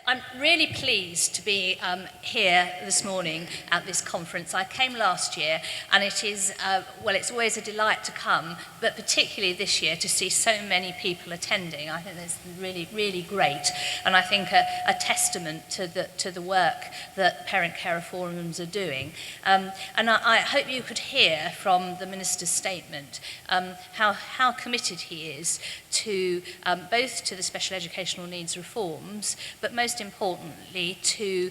I'm really pleased to be here this morning at this conference. I came last year, and it is, it's always a delight to come, but particularly this year to see so many people attending. I think it's really, really great, and I think a testament to the work that parent carer forums are doing. And I hope you could hear from the Minister's statement how committed he is to both to the special educational needs reforms, but most importantly to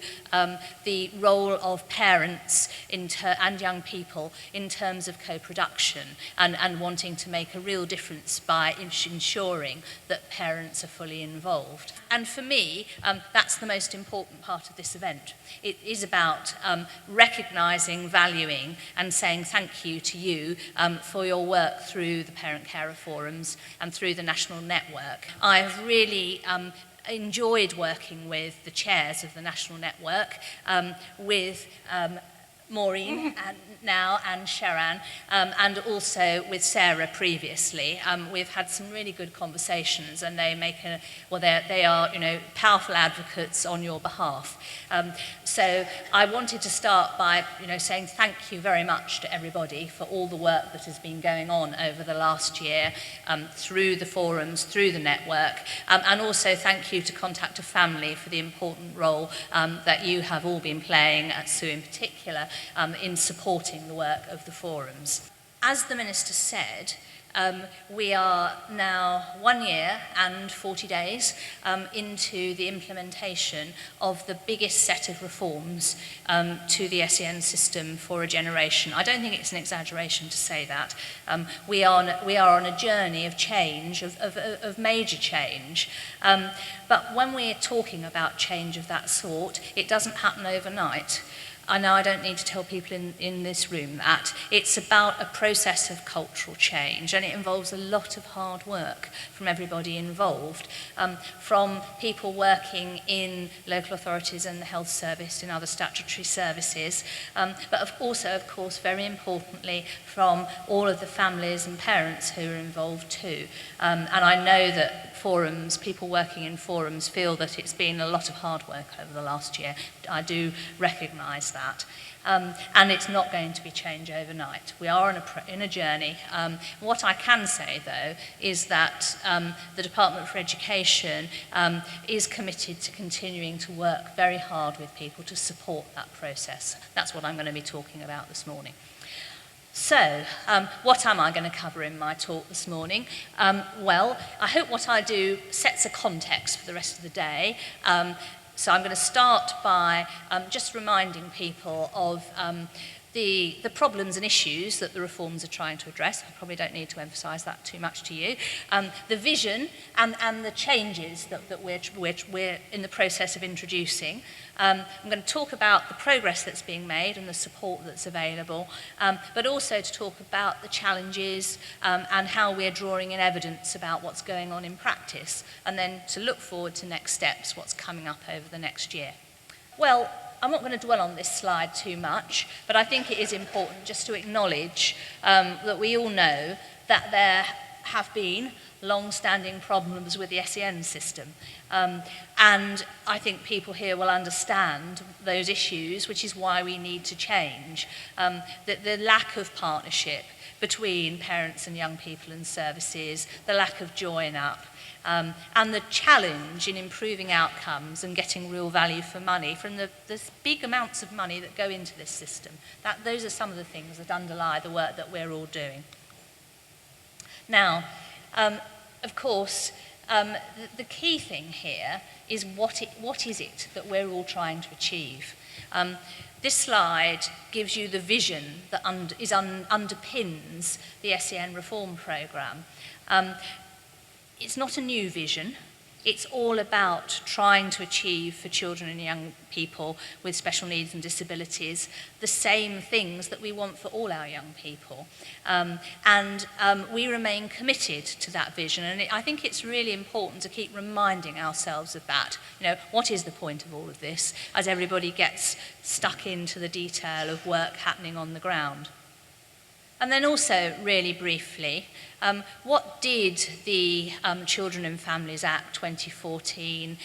the role of parents and young people in terms of co-production and wanting to make a real difference by ensuring that parents are fully involved. And for me, that's the most important part of this event. It is about recognising, valuing and saying thank you to you for your work through the parent carer forums and through the national network. I've really enjoyed working with the chairs of the national network, with Maureen and Sharon, and also with Sarah previously. We've had some really good conversations, and they are powerful advocates on your behalf. So I wanted to start by saying thank you very much to everybody for all the work that has been going on over the last year through the forums, through the network, and also thank you to Contact a Family for the important role that you have all been playing, at Sue in particular, in supporting the work of the forums. As the Minister said, we are now 1 year and 40 days into the implementation of the biggest set of reforms to the SEN system for a generation. I don't think it's an exaggeration to say that. We are on a journey of change, of major change. But when we're talking about change of that sort, it doesn't happen overnight. I know I don't need to tell people in this room that. It's about a process of cultural change, and it involves a lot of hard work from everybody involved, from people working in local authorities and the health service, in other statutory services, but also, of course, very importantly, from all of the families and parents who are involved too. And I know that people working in forums feel that it's been a lot of hard work over the last year. I do recognise that. And it's not going to be changed overnight. We are in a journey. What I can say, though, is that the Department for Education is committed to continuing to work very hard with people to support that process. That's what I'm going to be talking about this morning. So, what am I going to cover in my talk this morning? I hope what I do sets a context for the rest of the day. So I'm going to start by just reminding people of the problems and issues that the reforms are trying to address. I probably don't need to emphasise that too much to you. The vision and the changes that we're in the process of introducing. I'm going to talk about the progress that's being made and the support that's available, but also to talk about the challenges and how we're drawing in evidence about what's going on in practice, and then to look forward to next steps, what's coming up over the next year. Well, I'm not going to dwell on this slide too much, but I think it is important just to acknowledge that we all know that there have been long-standing problems with the SEN system. And I think people here will understand those issues, which is why we need to change. The lack of partnership between parents and young people and services, the lack of join-up, and the challenge in improving outcomes and getting real value for money from the big amounts of money that go into this system. Those are some of the things that underlie the work that we're all doing. Now, of course, the key thing here is what is it that we're all trying to achieve. This slide gives you the vision that underpins the SEN reform programme. It's not a new vision. It's all about trying to achieve for children and young people with special needs and disabilities the same things that we want for all our young people. We remain committed to that vision, and I think it's really important to keep reminding ourselves of that. What is the point of all of this as everybody gets stuck into the detail of work happening on the ground? And then also, really briefly, what did the Children and Families Act 2014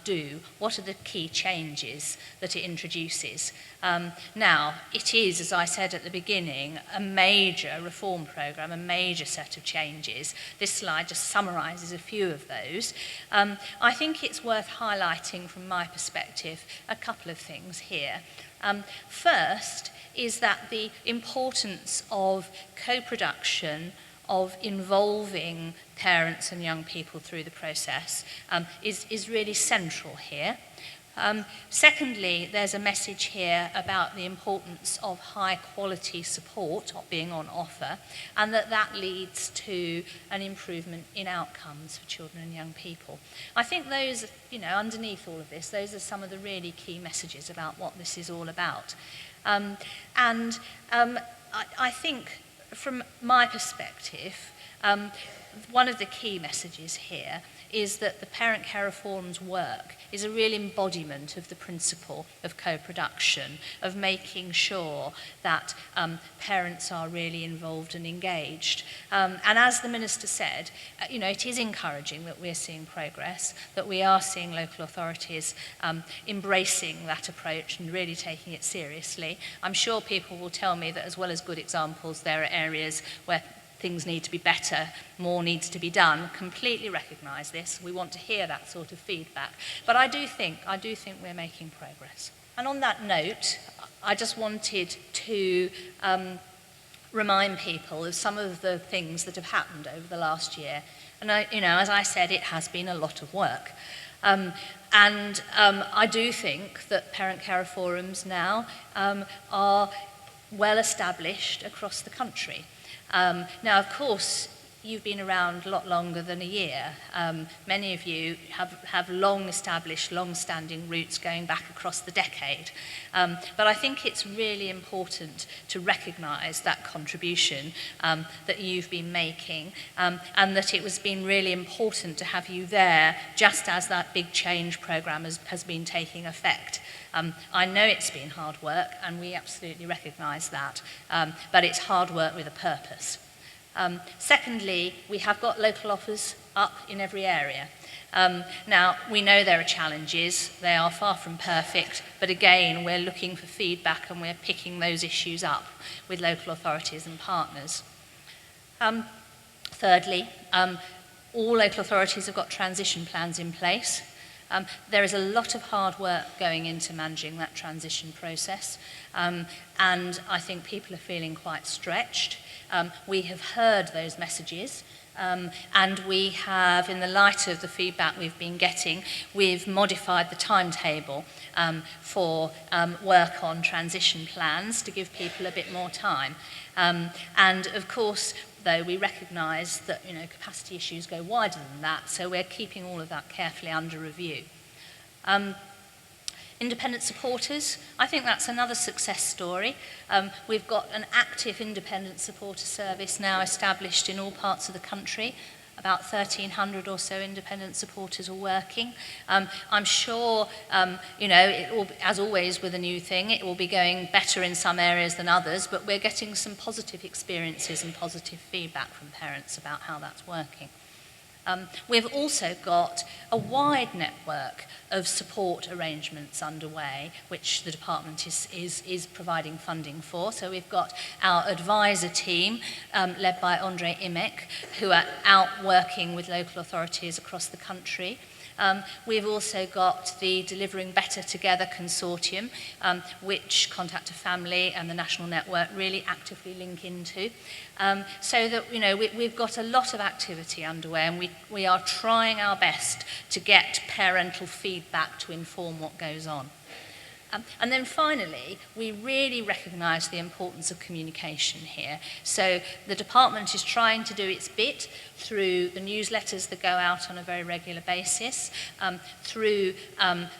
do? What are the key changes that it introduces? Now, it is, as I said at the beginning, a major reform programme, a major set of changes. This slide just summarises a few of those. I think it's worth highlighting from my perspective a couple of things here. First is that the importance of co-production, of involving parents and young people through the process is really central here. Secondly, there's a message here about the importance of high quality support being on offer, and that leads to an improvement in outcomes for children and young people. I think those, underneath all of this, those are some of the really key messages about what this is all about. I think from my perspective, one of the key messages here is that the Parent Care Reform's work is a real embodiment of the principle of co-production, of making sure that parents are really involved and engaged. And as the Minister said, it is encouraging that we're seeing progress, that we are seeing local authorities embracing that approach and really taking it seriously. I'm sure people will tell me that as well as good examples, there are areas where things need to be better, more needs to be done. Completely recognise this. We want to hear that sort of feedback. But I do think we're making progress. And on that note, I just wanted to remind people of some of the things that have happened over the last year. And as I said, it has been a lot of work. I do think that parent care forums now are well established across the country. Now, of course, you've been around a lot longer than a year. Many of you have long-established, long-standing roots going back across the decade. But I think it's really important to recognise that contribution that you've been making, and that it has been really important to have you there just as that big change programme has been taking effect. I know it's been hard work, and we absolutely recognise that, but it's hard work with a purpose. Secondly, we have got local offers up in every area. Now, we know there are challenges. They are far from perfect, but again, we're looking for feedback and we're picking those issues up with local authorities and partners. Thirdly, all local authorities have got transition plans in place. There is a lot of hard work going into managing that transition process, and I think people are feeling quite stretched. We have heard those messages, and we have, in the light of the feedback we've been getting, we've modified the timetable for work on transition plans to give people a bit more time. And of course, though, we recognise that capacity issues go wider than that, so we're keeping all of that carefully under review. Independent supporters, I think that's another success story. We've got an active independent supporter service now established in all parts of the country. About 1,300 or so independent supporters are working. I'm sure, it will, as always with a new thing, it will be going better in some areas than others, but we're getting some positive experiences and positive feedback from parents about how that's working. We've also got a wide network of support arrangements underway, which the department is providing funding for. So we've got our advisor team, led by Andre Imek, who are out working with local authorities across the country. We've also got the Delivering Better Together consortium, which Contact a Family and the National Network really actively link into. So that, we've got a lot of activity underway, and we are trying our best to get parental feedback to inform what goes on. And then finally, we really recognise the importance of communication here. So the department is trying to do its bit through the newsletters that go out on a very regular basis, through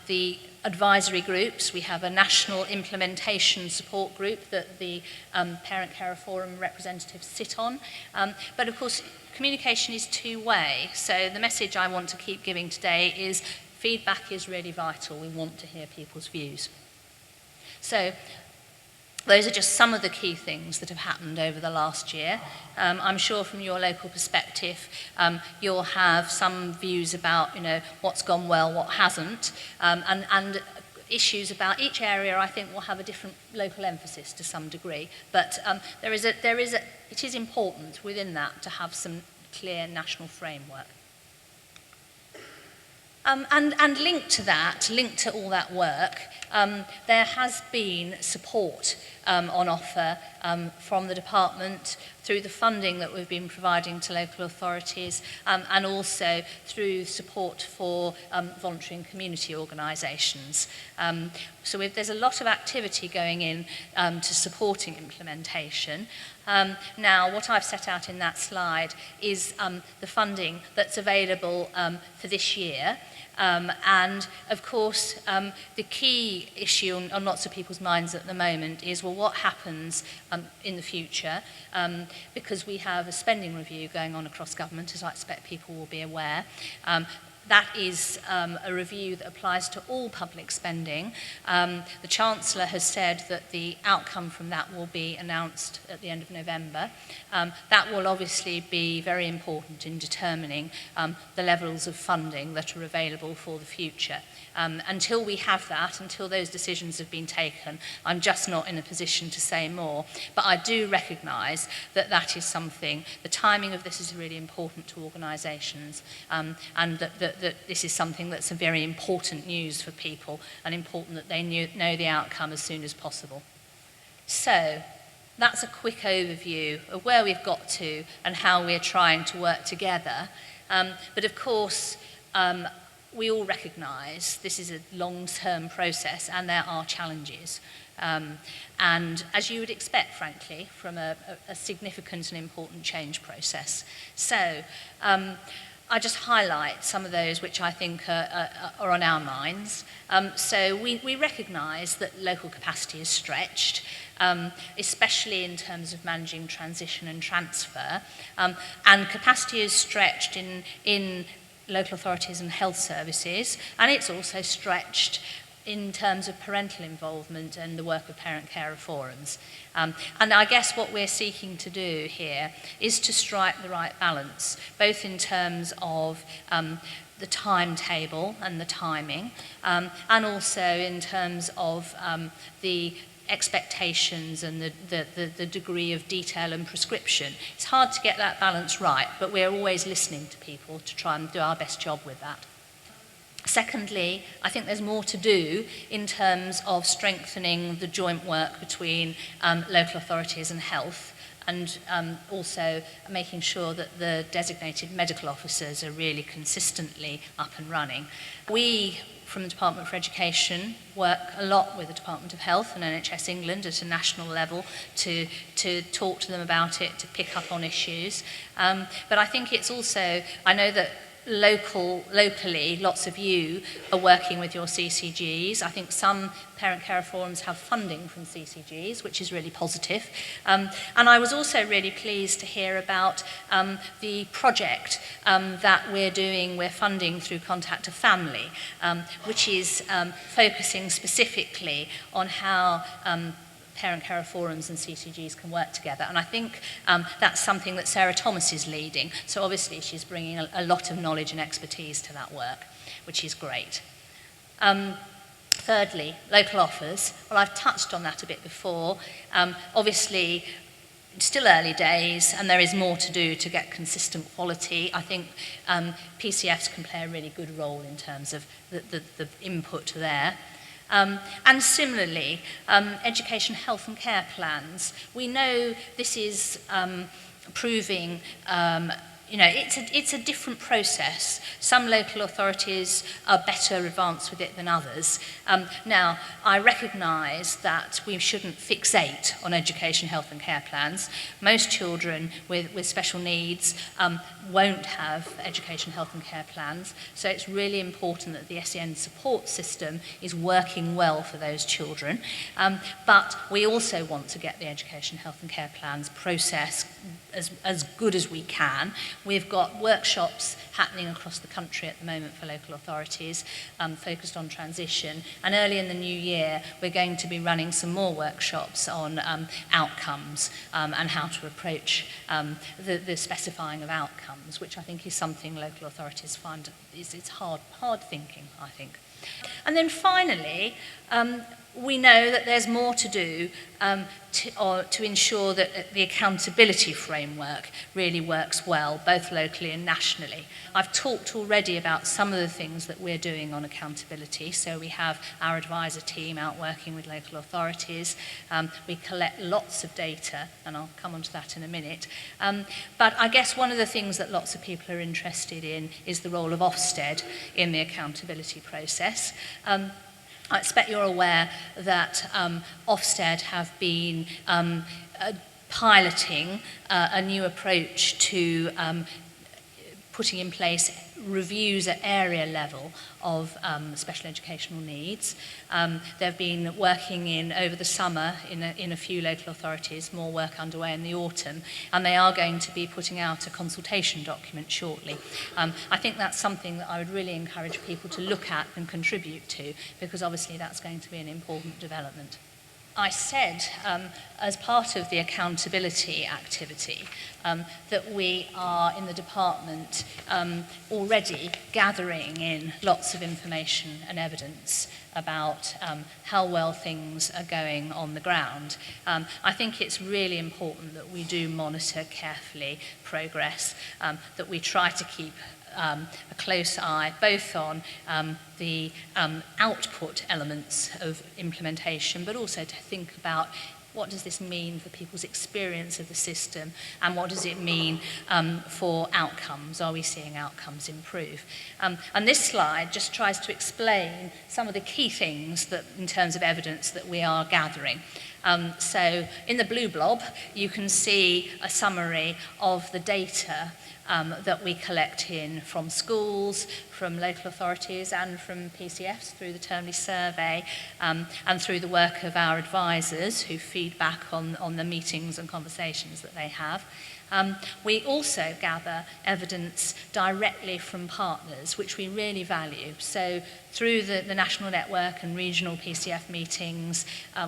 the advisory groups. We have a national implementation support group that the Parent Care Forum representatives sit on. But of course, communication is two-way. So the message I want to keep giving today is feedback is really vital. We want to hear people's views. So Those are just some of the key things that have happened over the last year. I'm sure from your local perspective, you'll have some views about, what's gone well, what hasn't, and issues about each area. I think will have a different local emphasis to some degree. But it is important within that to have some clear national framework. And linked to that, linked to all that work, there has been support on offer from the department through the funding that we've been providing to local authorities, and also through support for voluntary and community organisations. So there's a lot of activity going in to supporting implementation. Now, what I've set out in that slide is the funding that's available for this year. And of course, the key issue on lots of people's minds at the moment is, well, what happens in the future? Because we have a spending review going on across government, as I expect people will be aware. That is a review that applies to all public spending. The Chancellor has said that the outcome from that will be announced at the end of November. That will obviously be very important in determining the levels of funding that are available for the future. Until we have that, until those decisions have been taken, I'm just not in a position to say more. But I do recognise that that is something, the timing of this is really important to organisations, and that this is something that's a very important news for people, and important that they know the outcome as soon as possible. So, that's a quick overview of where we've got to and how we're trying to work together. But of course, we all recognise this is a long-term process and there are challenges. And as you would expect, frankly, from a significant and important change process. So, I just highlight some of those which I think are on our minds. So we recognise that local capacity is stretched, especially in terms of managing transition and transfer. And capacity is stretched in local authorities and health services, and it's also stretched in terms of parental involvement and the work of parent carer forums. And I guess what we're seeking to do here is to strike the right balance, both in terms of the timetable and the timing, and also in terms of the expectations and the degree of detail and prescription. It's hard to get that balance right, but we're always listening to people to try and do our best job with that. Secondly, I think there's more to do in terms of strengthening the joint work between local authorities and health, and also making sure that the designated medical officers are really consistently up and running. We, from the Department for Education, work a lot with the Department of Health and NHS England at a national level to talk to them about it, to pick up on issues. But I think it's also, I know that locally, lots of you are working with your CCGs. I think some parent care forums have funding from CCGs, which is really positive. And I was also really pleased to hear about the project that we're funding through Contact a Family, which is focusing specifically on how parent carer forums and CCGs can work together. And I think that's something that Sarah Thomas is leading. So obviously she's bringing a lot of knowledge and expertise to that work, which is great. Thirdly, local offers. Well, I've touched on that a bit before. Obviously, it's still early days and there is more to do to get consistent quality. I think PCFs can play a really good role in terms of the input there. And similarly, education, health and care plans. We know this is proving, it's a different process. Some local authorities are better advanced with it than others. Now, I recognise that we shouldn't fixate on education, health and care plans. Most children with special needs won't have education, health and care plans, so it's really important that the SEN support system is working well for those children. But we also want to get the education, health and care plans process as good as we can. We've got workshops happening across the country at the moment for local authorities, focused on transition. And early in the new year, we're going to be running some more workshops on outcomes and how to approach the specifying of outcomes, which I think is something local authorities find it's hard thinking, I think. And then finally, we know that there's more to do to ensure that the accountability framework really works well, both locally and nationally. I've talked already about some of the things that we're doing on accountability. So we have our advisor team out working with local authorities. We collect lots of data, and I'll come on to that in a minute. But I guess one of the things that lots of people are interested in is the role of Ofsted in the accountability process. I expect you're aware that Ofsted have been piloting a new approach to putting in place reviews at area level of special educational needs. They've been working over the summer in a few local authorities, more work underway in the autumn, and they are going to be putting out a consultation document shortly. I think that's something that I would really encourage people to look at and contribute to, because obviously that's going to be an important development. I said, as part of the accountability activity, that we are in the department already gathering in lots of information and evidence about how well things are going on the ground. I think it's really important that we do monitor carefully progress, that we try to keep a close eye both on the output elements of implementation, but also to think about what does this mean for people's experience of the system, and what does it mean for outcomes? Are we seeing outcomes improve? And this slide just tries to explain some of the key things that, in terms of evidence, that we are gathering. So in the blue blob, you can see a summary of the data that we collect in from schools, from local authorities, and from PCFs through the Termly survey, and through the work of our advisors who feed back on the meetings and conversations that they have. We also gather evidence directly from partners, which we really value. So through the national network and regional PCF meetings,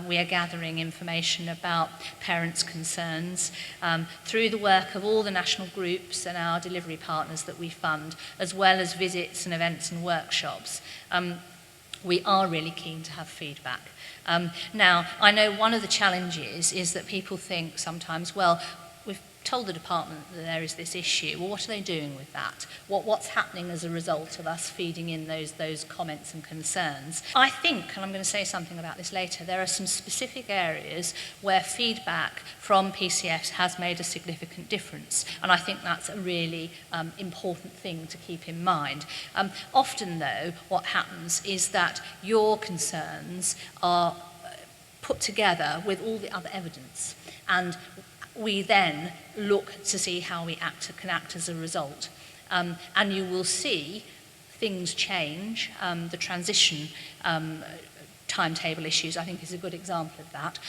we are gathering information about parents' concerns. Through the work of all the national groups and our delivery partners that we fund, as well as visits and events and workshops, we are really keen to have feedback. Now, I know one of the challenges is that people think sometimes, well, we've told the department that there is this issue. Well, what are they doing with that? What's happening as a result of us feeding in those comments and concerns? I think, and I'm going to say something about this later, there are some specific areas where feedback from PCFs has made a significant difference, and I think that's a really important thing to keep in mind. Often, though, what happens is that your concerns are put together with all the other evidence, and we then look to see how we can act as a result. And you will see things change. The transition timetable issues, I think, is a good example of that.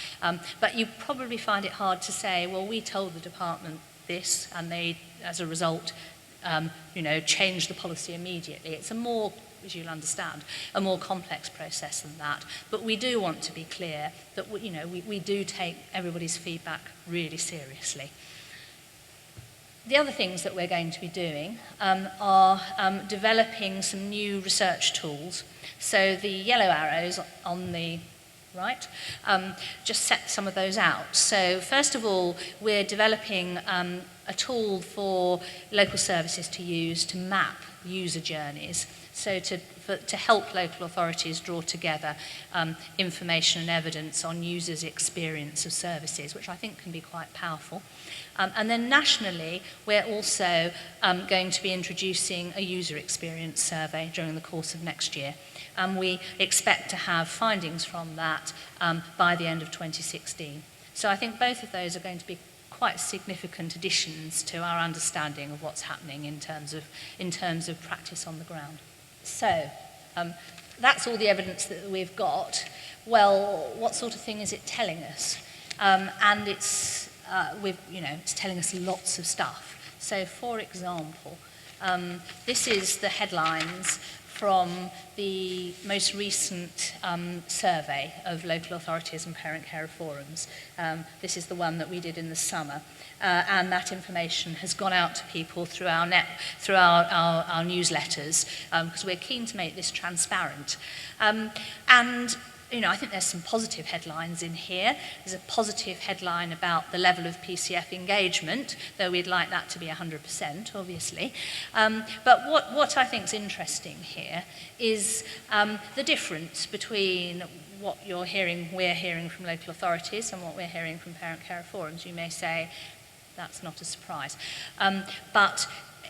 But you probably find it hard to say, well, we told the department this, and they, as a result, changed the policy immediately. It's a more, as you'll understand, a more complex process than that. But we do want to be clear that we do take everybody's feedback really seriously. The other things that we're going to be doing are developing some new research tools. So the yellow arrows on the right just set some of those out. So first of all, we're developing a tool for local services to use to map user journeys. So to help local authorities draw together information and evidence on users' experience of services, which I think can be quite powerful. And then nationally, we're also going to be introducing a user experience survey during the course of next year. And we expect to have findings from that by the end of 2016. So I think both of those are going to be quite significant additions to our understanding of what's happening in terms of practice on the ground. So that's all the evidence that we've got. Well, what sort of thing is it telling us? And it's telling us lots of stuff. So, for example, this is the headlines from the most recent survey of local authorities and parent carer forums. This is the one that we did in the summer. And that information has gone out to people through our newsletters, because we're keen to make this transparent. And I think there's some positive headlines in here. There's a positive headline about the level of PCF engagement, though we'd like that to be 100%, obviously. But what I think is interesting here is the difference between what we're hearing from local authorities and what we're hearing from parent carer forums. You may say, that's not a surprise. But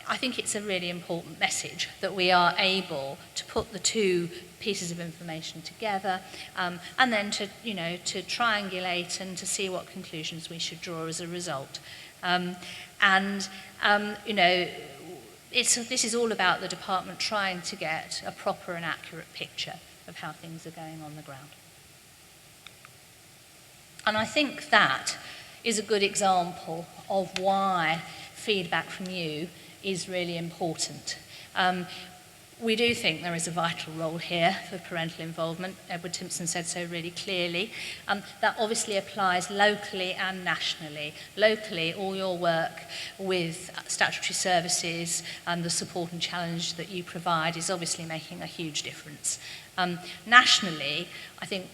I think it's a really important message that we are able to put the two pieces of information together, and then to triangulate and to see what conclusions we should draw as a result. This is all about the department trying to get a proper and accurate picture of how things are going on the ground. And I think that is a good example of why feedback from you is really important. We do think there is a vital role here for parental involvement. Edward Timpson said so really clearly. That obviously applies locally and nationally. Locally, all your work with statutory services and the support and challenge that you provide is obviously making a huge difference. Nationally, I think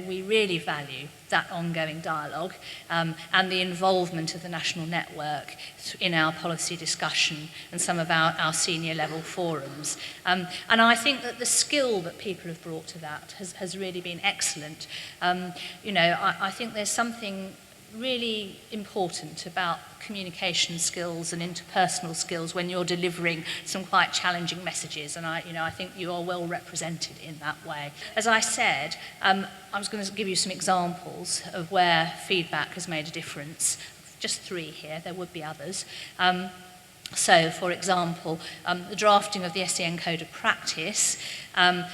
we really value that ongoing dialogue and the involvement of the national network in our policy discussion and some of our senior level forums. And I think that the skill that people have brought to that has really been excellent. I think there's something really important about communication skills and interpersonal skills when you're delivering some quite challenging messages, and I think you are well represented in that way. As I said, I was going to give you some examples of where feedback has made a difference. Just 3 here, there would be others. So, for example, the drafting of the SEN Code of Practice,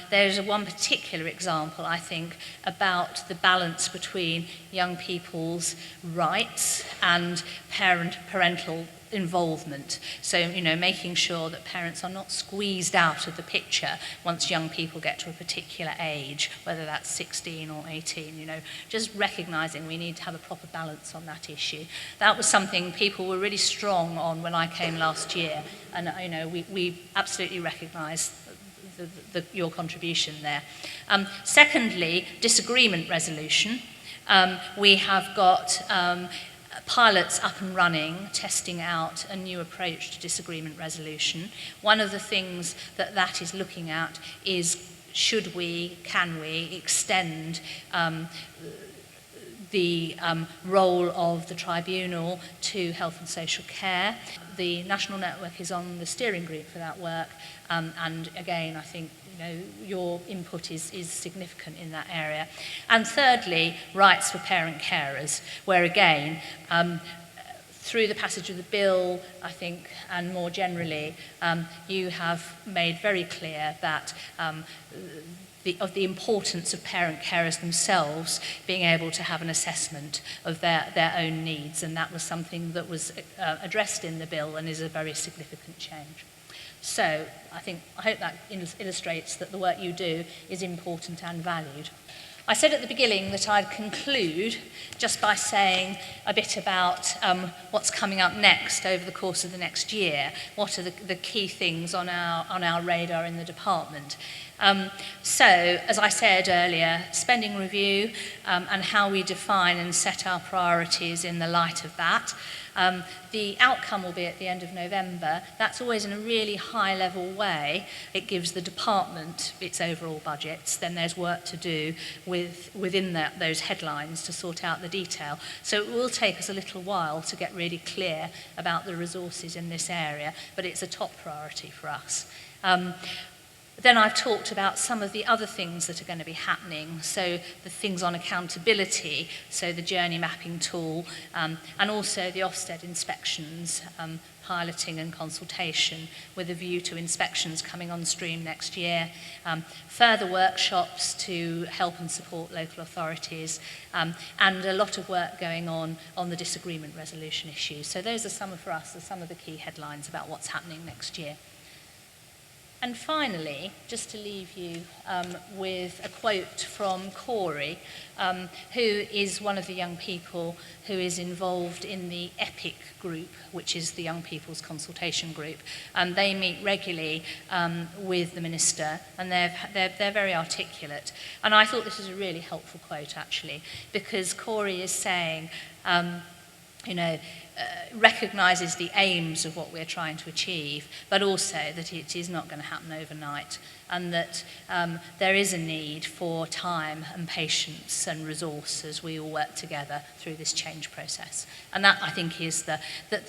there's one particular example, I think, about the balance between young people's rights and parental involvement. So, making sure that parents are not squeezed out of the picture once young people get to a particular age, whether that's 16 or 18, just recognising we need to have a proper balance on that issue. That was something people were really strong on when I came last year, and we absolutely recognise your contribution there. Secondly, disagreement resolution. We have got pilots up and running, testing out a new approach to disagreement resolution. One of the things that is looking at is can we extend the role of the tribunal to health and social care. The national network is on the steering group for that work, and again, I think your input is significant in that area. And thirdly, rights for parent carers, where again, through the passage of the bill, I think, and more generally, you have made very clear that of the importance of parent carers themselves being able to have an assessment of their own needs, and that was something that was addressed in the bill and is a very significant change. So I hope that illustrates that the work you do is important and valued. I said at the beginning that I'd conclude just by saying a bit about what's coming up next over the course of the next year. What are the key things on our radar in the department? So, as I said earlier, spending review and how we define and set our priorities in the light of that. The outcome will be at the end of November. That's always in a really high-level way. It gives the department its overall budgets. Then there's work to do within those headlines to sort out the detail. So it will take us a little while to get really clear about the resources in this area, but it's a top priority for us. Then I've talked about some of the other things that are going to be happening, so the things on accountability, so the journey mapping tool, and also the Ofsted inspections, piloting and consultation with a view to inspections coming on stream next year, further workshops to help and support local authorities, and a lot of work going on the disagreement resolution issue. So those are some of the key headlines about what's happening next year. And finally, just to leave you with a quote from Corey, who is one of the young people who is involved in the EPIC group, which is the Young People's Consultation Group. They meet regularly with the Minister, and they're very articulate. And I thought this was a really helpful quote, actually, because Corey is saying, recognises the aims of what we're trying to achieve, but also that it is not going to happen overnight, and that there is a need for time and patience and resource as we all work together through this change process. And that, I think, is the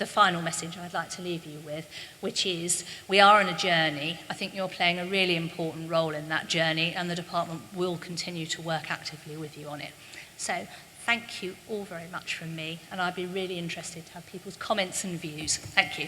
final message I'd like to leave you with, which is we are on a journey. I think you're playing a really important role in that journey, and the department will continue to work actively with you on it. So thank you all very much from me, and I'd be really interested to have people's comments and views. Thank you.